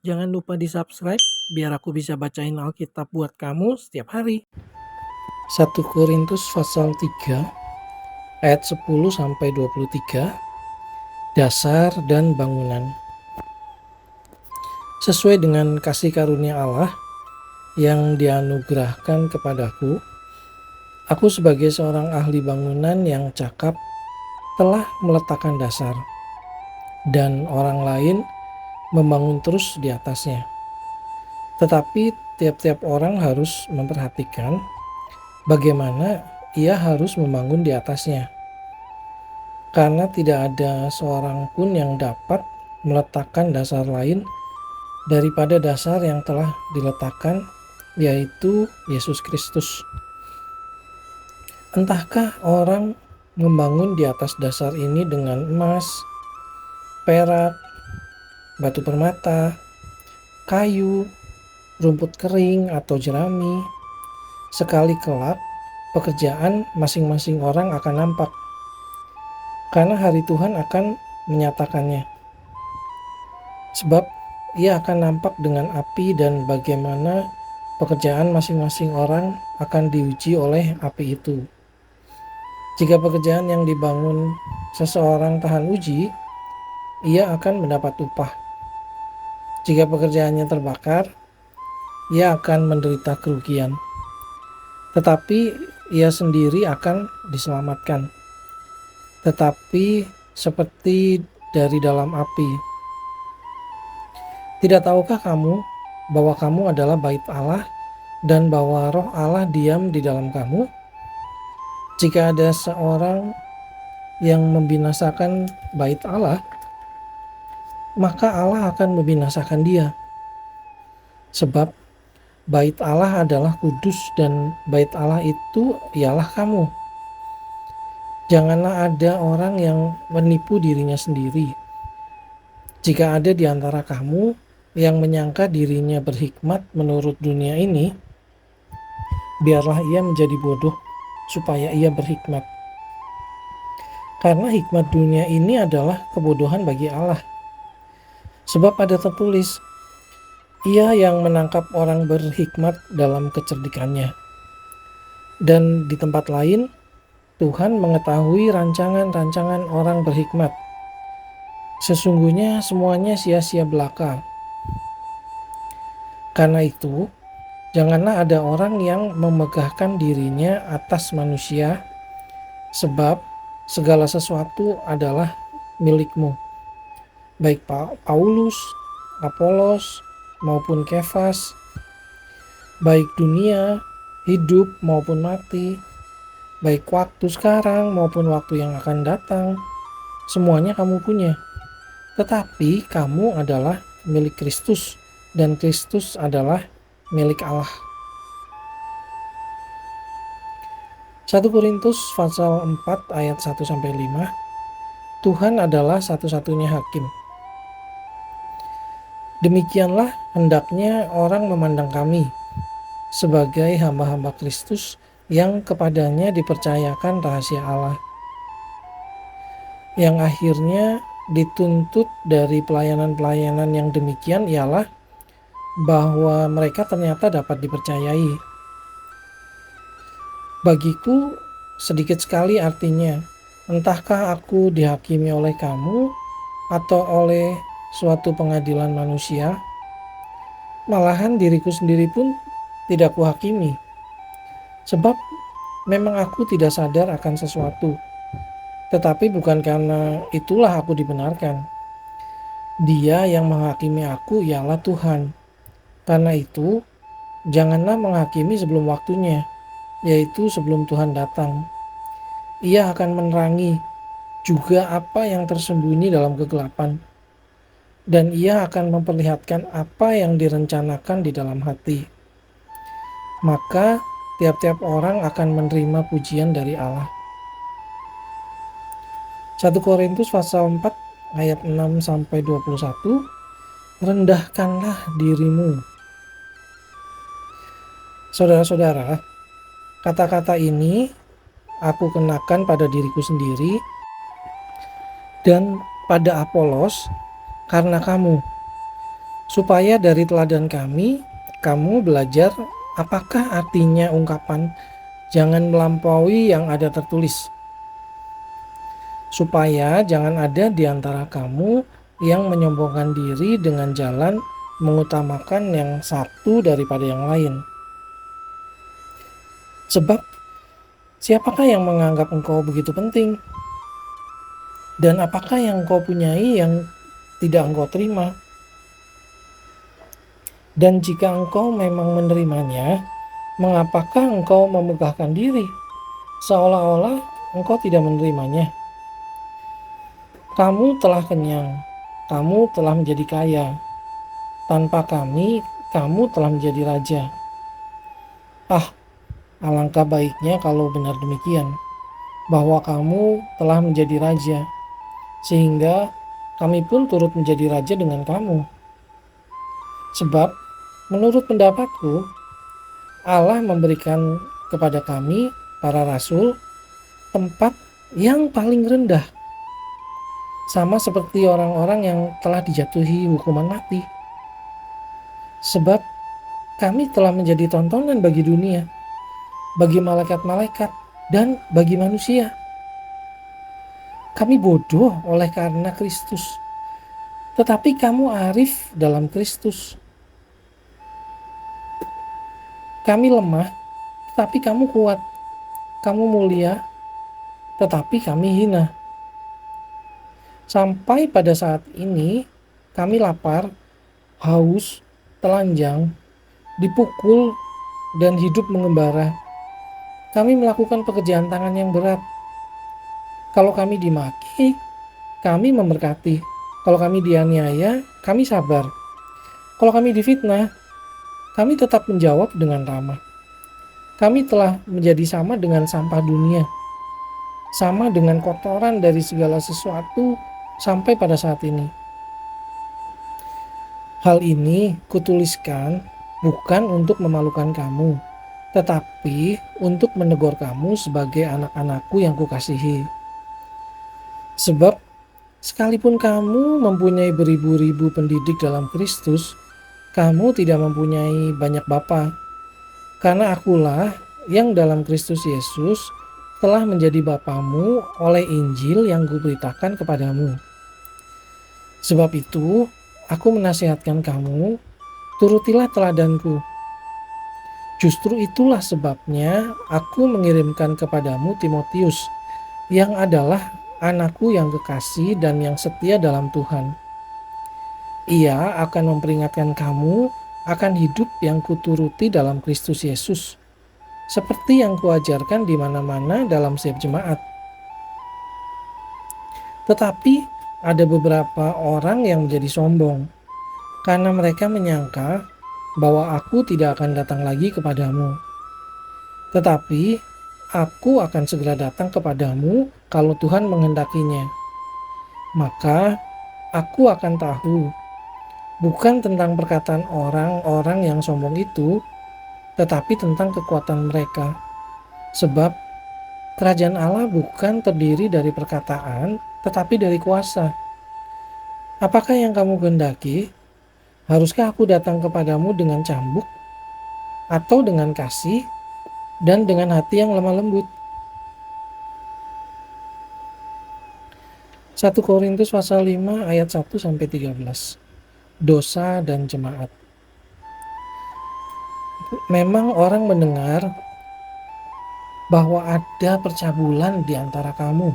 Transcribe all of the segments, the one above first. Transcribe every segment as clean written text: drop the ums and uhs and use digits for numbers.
Jangan lupa di-subscribe biar aku bisa bacain Alkitab buat kamu setiap hari. 1 Korintus pasal 3 ayat 10 sampai 23. Dasar dan bangunan. Sesuai dengan kasih karunia Allah yang dianugerahkan kepadaku, aku sebagai seorang ahli bangunan yang cakap telah meletakkan dasar, dan orang lain membangun terus di atasnya. Tetapi tiap-tiap orang harus memperhatikan bagaimana ia harus membangun di atasnya. Karena tidak ada seorang pun yang dapat meletakkan dasar lain daripada dasar yang telah diletakkan, yaitu Yesus Kristus. Entahkah orang membangun di atas dasar ini dengan emas, perak, batu permata, kayu, rumput kering, atau jerami. Sekali kelak, pekerjaan masing-masing orang akan nampak, karena hari Tuhan akan menyatakannya. Sebab ia akan nampak dengan api, dan bagaimana pekerjaan masing-masing orang akan diuji oleh api itu. Jika pekerjaan yang dibangun seseorang tahan uji, ia akan mendapat upah. Jika pekerjaannya terbakar, ia akan menderita kerugian. Tetapi ia sendiri akan diselamatkan, tetapi seperti dari dalam api. Tidak tahukah kamu bahwa kamu adalah bait Allah dan bahwa Roh Allah diam di dalam kamu? Jika ada seorang yang membinasakan bait Allah, maka Allah akan membinasakan dia. Sebab bait Allah adalah kudus, dan bait Allah itu ialah kamu. Janganlah ada orang yang menipu dirinya sendiri. Jika ada di antara kamu yang menyangka dirinya berhikmat menurut dunia ini, biarlah ia menjadi bodoh supaya ia berhikmat. Karena hikmat dunia ini adalah kebodohan bagi Allah. Sebab ada tertulis, ia yang menangkap orang berhikmat dalam kecerdikannya. Dan di tempat lain, Tuhan mengetahui rancangan-rancangan orang berhikmat. Sesungguhnya semuanya sia-sia belaka. Karena itu, janganlah ada orang yang memegahkan dirinya atas manusia, sebab segala sesuatu adalah milikmu. Baik Paulus, Apolos, maupun Kefas, baik dunia, hidup maupun mati, baik waktu sekarang maupun waktu yang akan datang, semuanya kamu punya. Tetapi kamu adalah milik Kristus, dan Kristus adalah milik Allah. 1 Korintus pasal 4 ayat 1-5. Tuhan adalah satu-satunya hakim. Demikianlah hendaknya orang memandang kami sebagai hamba-hamba Kristus yang kepadanya dipercayakan rahasia Allah, yang akhirnya dituntut dari pelayanan-pelayanan yang demikian ialah bahwa mereka ternyata dapat dipercayai. Bagiku sedikit sekali artinya, entahkah aku dihakimi oleh kamu atau oleh suatu pengadilan manusia. Malahan diriku sendiri pun tidak kuhakimi, sebab memang aku tidak sadar akan sesuatu. Tetapi bukan karena itulah aku dibenarkan. Dia yang menghakimi aku ialah Tuhan. Karena itu, janganlah menghakimi sebelum waktunya, yaitu sebelum Tuhan datang. Ia akan menerangi juga apa yang tersembunyi dalam kegelapan, dan ia akan memperlihatkan apa yang direncanakan di dalam hati. Maka tiap-tiap orang akan menerima pujian dari Allah. 1 Korintus pasal 4 ayat 6-21. Rendahkanlah dirimu. Saudara-saudara, kata-kata ini aku kenakan pada diriku sendiri dan pada Apolos karena kamu, supaya dari teladan kami, kamu belajar apakah artinya ungkapan jangan melampaui yang ada tertulis, supaya jangan ada di antara kamu yang menyombongkan diri dengan jalan mengutamakan yang satu daripada yang lain. Sebab siapakah yang menganggap engkau begitu penting? Dan apakah yang engkau punyai yang tidak engkau terima? Dan jika engkau memang menerimanya, mengapakah engkau memegahkan diri seolah-olah engkau tidak menerimanya? Kamu telah kenyang, kamu telah menjadi kaya. Tanpa kami, kamu telah menjadi raja. Ah, alangkah baiknya kalau benar demikian, bahwa kamu telah menjadi raja, sehingga kami pun turut menjadi raja dengan kamu. Sebab, menurut pendapatku, Allah memberikan kepada kami, para rasul, tempat yang paling rendah, sama seperti orang-orang yang telah dijatuhi hukuman mati. Sebab kami telah menjadi tontonan bagi dunia, bagi malaikat-malaikat, dan bagi manusia. Kami bodoh oleh karena Kristus, tetapi kamu arif dalam Kristus. Kami lemah, tetapi kamu kuat. Kamu mulia, tetapi kami hina. Sampai pada saat ini, kami lapar, haus, telanjang, dipukul, dan hidup mengembara. Kami melakukan pekerjaan tangan yang berat. Kalau kami dimaki, kami memberkati. Kalau kami dianiaya, kami sabar. Kalau kami difitnah, kami tetap menjawab dengan ramah. Kami telah menjadi sama dengan sampah dunia, sama dengan kotoran dari segala sesuatu sampai pada saat ini. Hal ini kutuliskan bukan untuk memalukan kamu, tetapi untuk menegur kamu sebagai anak-anakku yang kukasihi. Sebab sekalipun kamu mempunyai beribu-ribu pendidik dalam Kristus, kamu tidak mempunyai banyak bapa, karena akulah yang dalam Kristus Yesus telah menjadi bapamu oleh Injil yang kuberitakan kepadamu. Sebab itu, aku menasihatkan kamu, turutilah teladanku. Justru itulah sebabnya aku mengirimkan kepadamu Timotius, yang adalah anakku yang kekasih dan yang setia dalam Tuhan. Ia akan memperingatkan kamu akan hidup yang kuturuti dalam Kristus Yesus, seperti yang kuajarkan di mana-mana dalam setiap jemaat. Tetapi ada beberapa orang yang menjadi sombong, karena mereka menyangka bahwa aku tidak akan datang lagi kepadamu. Tetapi aku akan segera datang kepadamu kalau Tuhan menghendakinya. Maka aku akan tahu, bukan tentang perkataan orang-orang yang sombong itu, tetapi tentang kekuatan mereka. Sebab kerajaan Allah bukan terdiri dari perkataan, tetapi dari kuasa. Apakah yang kamu kehendaki? Haruskah aku datang kepadamu dengan cambuk, atau dengan kasih, dan dengan hati yang lemah lembut? 1 Korintus pasal 5 ayat 1-13. Dosa dan jemaat. Memang orang mendengar bahwa ada percabulan di antara kamu,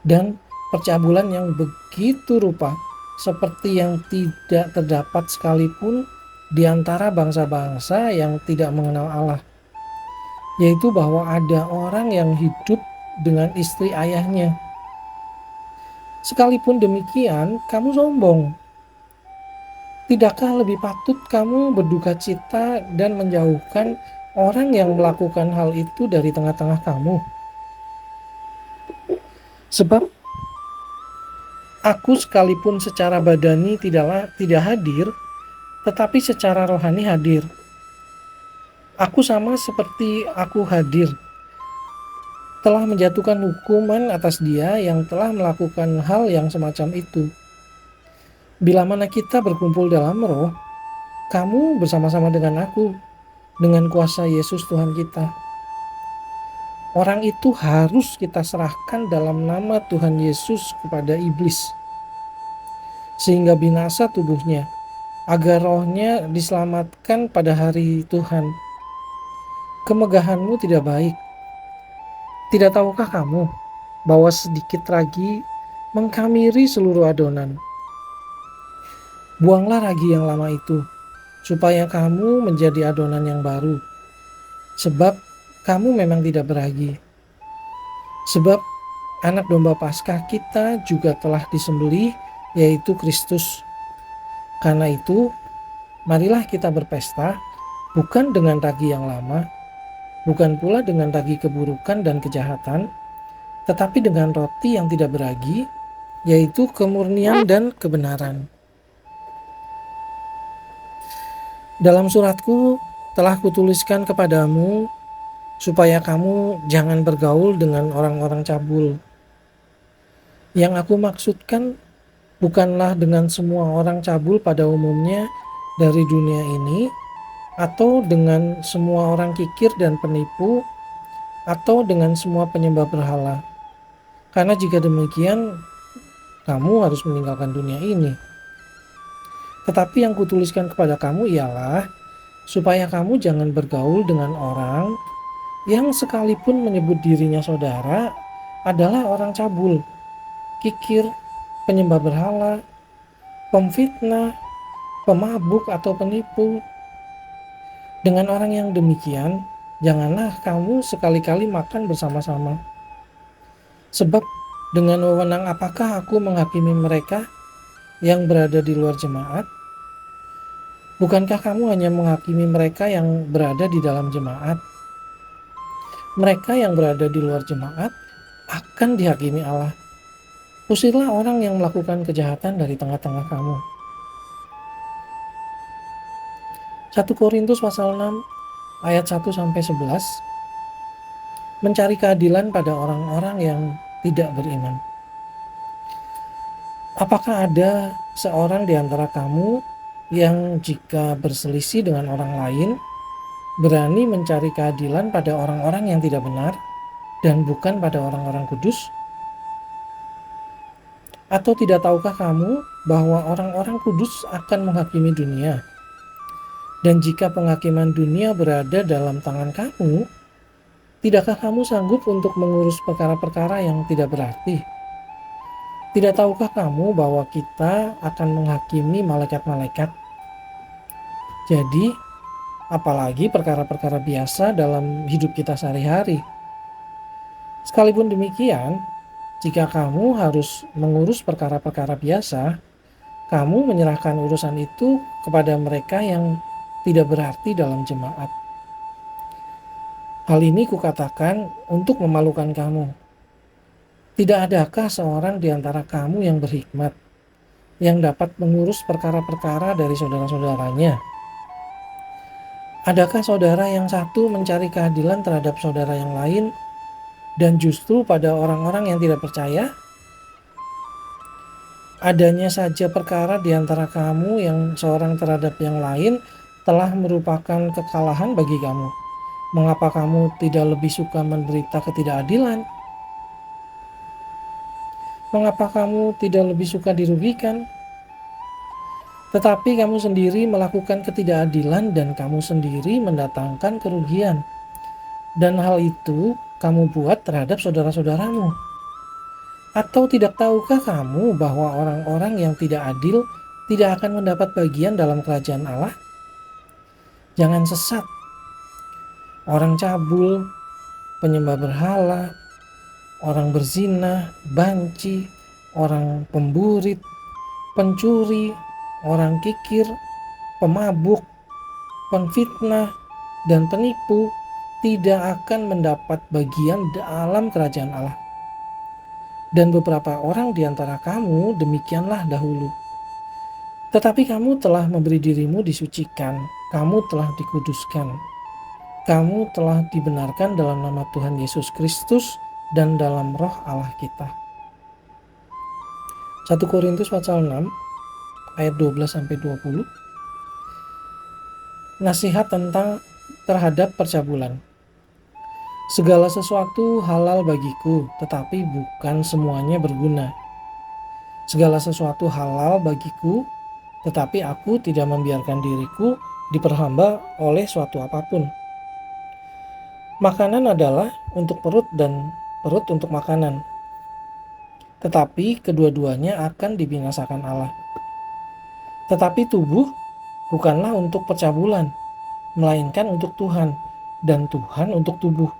dan percabulan yang begitu rupa seperti yang tidak terdapat sekalipun di antara bangsa-bangsa yang tidak mengenal Allah, yaitu bahwa ada orang yang hidup dengan istri ayahnya. Sekalipun demikian, kamu sombong. Tidakkah lebih patut kamu berduka cita dan menjauhkan orang yang melakukan hal itu dari tengah-tengah kamu? Sebab aku sekalipun secara badani tidak hadir, tetapi secara rohani hadir. Aku sama seperti aku hadir, telah menjatuhkan hukuman atas dia yang telah melakukan hal yang semacam itu. Bila mana kita berkumpul dalam roh, kamu bersama-sama dengan aku, dengan kuasa Yesus Tuhan kita. Orang itu harus kita serahkan dalam nama Tuhan Yesus kepada iblis, sehingga binasa tubuhnya, agar rohnya diselamatkan pada hari Tuhan. Kemegahanmu tidak baik. Tidak tahukah kamu bahwa sedikit ragi mengkamiri seluruh adonan? Buanglah ragi yang lama itu, supaya kamu menjadi adonan yang baru. Sebab kamu memang tidak beragi. Sebab anak domba Paskah kita juga telah disembelih, yaitu Kristus. Karena itu, marilah kita berpesta, bukan dengan ragi yang lama, bukan pula dengan ragi keburukan dan kejahatan, tetapi dengan roti yang tidak beragi, yaitu kemurnian dan kebenaran. Dalam suratku telah kutuliskan kepadamu supaya kamu jangan bergaul dengan orang-orang cabul. Yang aku maksudkan bukanlah dengan semua orang cabul pada umumnya dari dunia ini, atau dengan semua orang kikir dan penipu, atau dengan semua penyembah berhala. Karena jika demikian, kamu harus meninggalkan dunia ini. Tetapi yang kutuliskan kepada kamu ialah supaya kamu jangan bergaul dengan orang yang sekalipun menyebut dirinya saudara adalah orang cabul, kikir, penyembah berhala, pemfitnah, pemabuk atau penipu. Dengan orang yang demikian, janganlah kamu sekali-kali makan bersama-sama. Sebab dengan wewenang apakah aku menghakimi mereka yang berada di luar jemaat? Bukankah kamu hanya menghakimi mereka yang berada di dalam jemaat? Mereka yang berada di luar jemaat akan dihakimi Allah. Usirlah orang yang melakukan kejahatan dari tengah-tengah kamu. 1 Korintus pasal 6 ayat 1-11. Mencari keadilan pada orang-orang yang tidak beriman. Apakah ada seorang di antara kamu yang jika berselisih dengan orang lain berani mencari keadilan pada orang-orang yang tidak benar dan bukan pada orang-orang kudus? Atau tidak tahukah kamu bahwa orang-orang kudus akan menghakimi dunia? Dan jika penghakiman dunia berada dalam tangan kamu, tidakkah kamu sanggup untuk mengurus perkara-perkara yang tidak berarti? Tidak tahukah kamu bahwa kita akan menghakimi malaikat-malaikat? Jadi, apalagi perkara-perkara biasa dalam hidup kita sehari-hari. Sekalipun demikian, jika kamu harus mengurus perkara-perkara biasa, kamu menyerahkan urusan itu kepada mereka yang tidak berarti dalam jemaat. Hal ini kukatakan untuk memalukan kamu. Tidak adakah seorang di antara kamu yang berhikmat, yang dapat mengurus perkara-perkara dari saudara-saudaranya? Adakah saudara yang satu mencari keadilan terhadap saudara yang lain, dan justru pada orang-orang yang tidak percaya? Adanya saja perkara di antara kamu yang seorang terhadap yang lain telah merupakan kekalahan bagi kamu. Mengapa kamu tidak lebih suka menderita ketidakadilan? Mengapa kamu tidak lebih suka dirugikan? Tetapi kamu sendiri melakukan ketidakadilan dan kamu sendiri mendatangkan kerugian. Dan hal itu kamu buat terhadap saudara-saudaramu. Atau tidak tahukah kamu bahwa orang-orang yang tidak adil tidak akan mendapat bagian dalam kerajaan Allah? Jangan sesat. Orang cabul, penyembah berhala, orang berzina, banci, orang pemburit, pencuri, orang kikir, pemabuk, penfitnah, dan penipu tidak akan mendapat bagian dalam kerajaan Allah. Dan beberapa orang di antara kamu demikianlah dahulu. Tetapi kamu telah memberi dirimu disucikan, kamu telah dikuduskan, kamu telah dibenarkan dalam nama Tuhan Yesus Kristus dan dalam roh Allah kita. 1 Korintus pasal 6 ayat 12-20. Nasihat terhadap percabulan. Segala sesuatu halal bagiku, tetapi bukan semuanya berguna. Segala sesuatu halal bagiku, tetapi aku tidak membiarkan diriku diperhamba oleh suatu apapun. Makanan adalah untuk perut dan perut untuk makanan. Tetapi kedua-duanya akan dibinasakan Allah. Tetapi tubuh bukanlah untuk percabulan, melainkan untuk Tuhan, dan Tuhan untuk tubuh.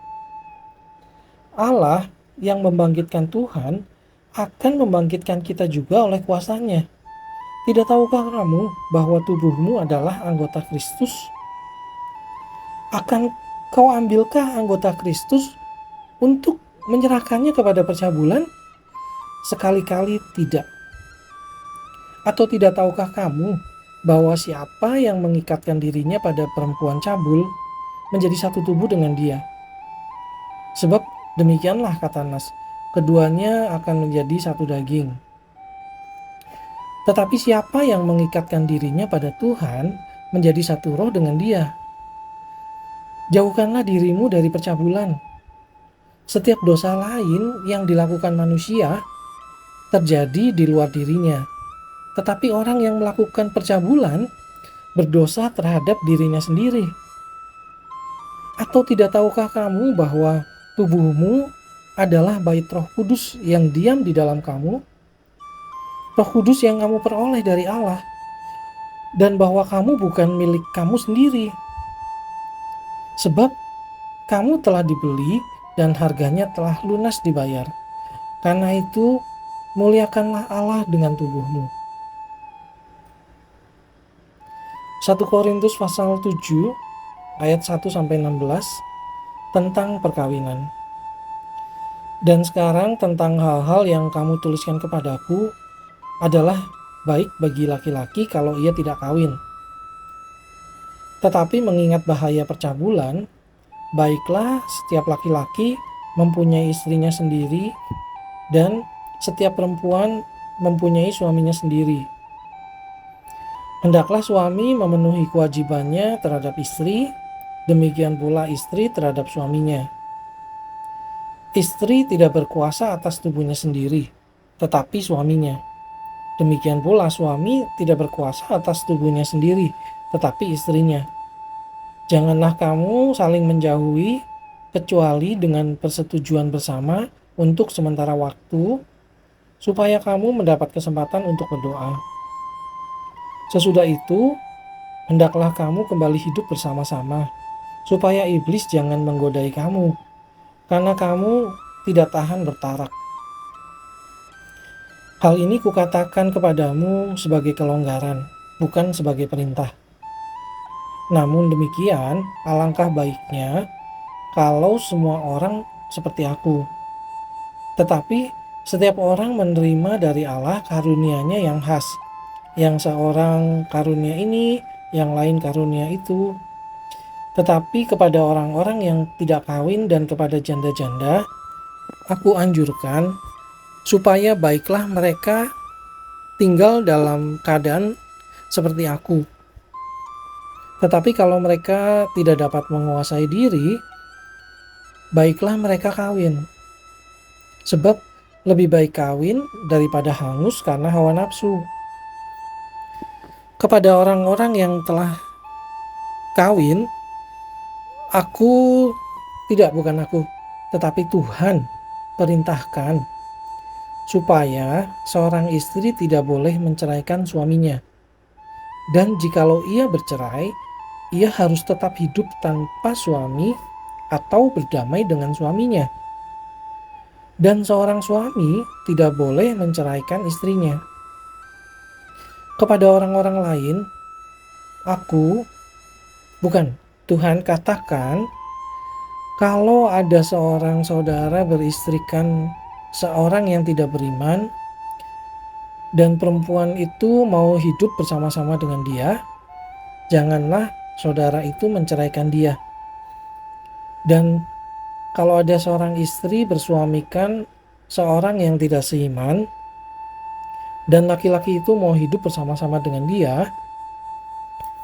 Allah yang membangkitkan Tuhan akan membangkitkan kita juga oleh kuasanya. Tidak tahukah kamu bahwa tubuhmu adalah anggota Kristus? Akan kau ambilkah anggota Kristus untuk menyerahkannya kepada percabulan? Sekali-kali tidak. Atau tidak tahukah kamu bahwa siapa yang mengikatkan dirinya pada perempuan cabul menjadi satu tubuh dengan dia? Sebab demikianlah kata Nas, keduanya akan menjadi satu daging. Tetapi siapa yang mengikatkan dirinya pada Tuhan menjadi satu roh dengan dia. Jauhkanlah dirimu dari percabulan. Setiap dosa lain yang dilakukan manusia terjadi di luar dirinya. Tetapi orang yang melakukan percabulan berdosa terhadap dirinya sendiri. Atau tidak tahukah kamu bahwa tubuhmu adalah bait Roh Kudus yang diam di dalam kamu? Roh Kudus yang kamu peroleh dari Allah, dan bahwa kamu bukan milik kamu sendiri. Sebab kamu telah dibeli dan harganya telah lunas dibayar. Karena itu, muliakanlah Allah dengan tubuhmu. 1 Korintus pasal 7 ayat 1-16 tentang perkawinan. Dan sekarang tentang hal-hal yang kamu tuliskan kepadaku adalah baik bagi laki-laki kalau ia tidak kawin. Tetapi mengingat bahaya percabulan, baiklah setiap laki-laki mempunyai istrinya sendiri dan setiap perempuan mempunyai suaminya sendiri. Hendaklah suami memenuhi kewajibannya terhadap istri, demikian pula istri terhadap suaminya. Istri tidak berkuasa atas tubuhnya sendiri, tetapi suaminya. Demikian pula suami tidak berkuasa atas tubuhnya sendiri, tetapi istrinya. Janganlah kamu saling menjauhi, kecuali dengan persetujuan bersama untuk sementara waktu, supaya kamu mendapat kesempatan untuk berdoa. Sesudah itu, hendaklah kamu kembali hidup bersama-sama, supaya iblis jangan menggodai kamu, karena kamu tidak tahan bertarak. Hal ini kukatakan kepadamu sebagai kelonggaran, bukan sebagai perintah. Namun demikian, alangkah baiknya kalau semua orang seperti aku. Tetapi setiap orang menerima dari Allah karunia-Nya yang khas. Yang seorang karunia ini, yang lain karunia itu. Tetapi kepada orang-orang yang tidak kawin dan kepada janda-janda, aku anjurkan supaya baiklah mereka tinggal dalam keadaan seperti aku. Tetapi kalau mereka tidak dapat menguasai diri, baiklah mereka kawin. Sebab lebih baik kawin daripada hangus karena hawa nafsu. Kepada orang-orang yang telah kawin, bukan aku, tetapi Tuhan perintahkan supaya seorang istri tidak boleh menceraikan suaminya. Dan jikalau ia bercerai, ia harus tetap hidup tanpa suami atau berdamai dengan suaminya. Dan seorang suami tidak boleh menceraikan istrinya. Kepada orang-orang lain, Tuhan katakan, kalau ada seorang saudara beristrikan seorang yang tidak beriman, dan perempuan itu mau hidup bersama-sama dengan dia, janganlah saudara itu menceraikan dia. Dan kalau ada seorang istri bersuamikan seorang yang tidak seiman, dan laki-laki itu mau hidup bersama-sama dengan dia,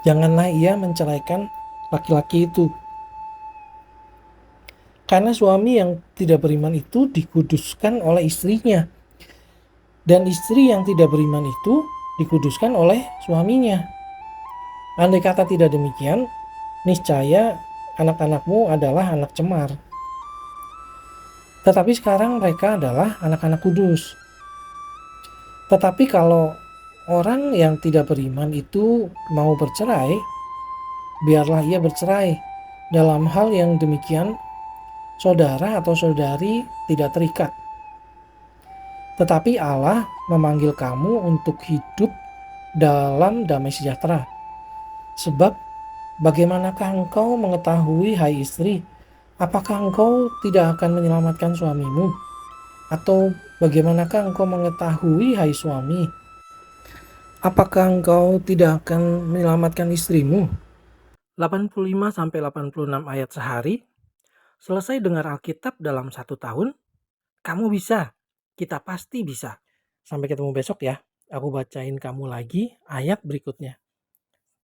janganlah ia menceraikan laki-laki itu. Karena suami yang tidak beriman itu dikuduskan oleh istrinya, dan istri yang tidak beriman itu dikuduskan oleh suaminya. Andai kata tidak demikian, niscaya anak-anakmu adalah anak cemar. Tetapi sekarang mereka adalah anak-anak kudus. Tetapi kalau orang yang tidak beriman itu mau bercerai, biarlah ia bercerai. Dalam hal yang demikian, saudara atau saudari tidak terikat. Tetapi Allah memanggil kamu untuk hidup dalam damai sejahtera. Sebab bagaimanakah engkau mengetahui, hai istri, apakah engkau tidak akan menyelamatkan suamimu? Atau bagaimanakah engkau mengetahui, hai suami, apakah engkau tidak akan menyelamatkan istrimu? 85-86 ayat sehari. Selesai dengar Alkitab dalam 1 tahun. Kamu bisa. Kita pasti bisa. Sampai ketemu besok ya. Aku bacain kamu lagi ayat berikutnya.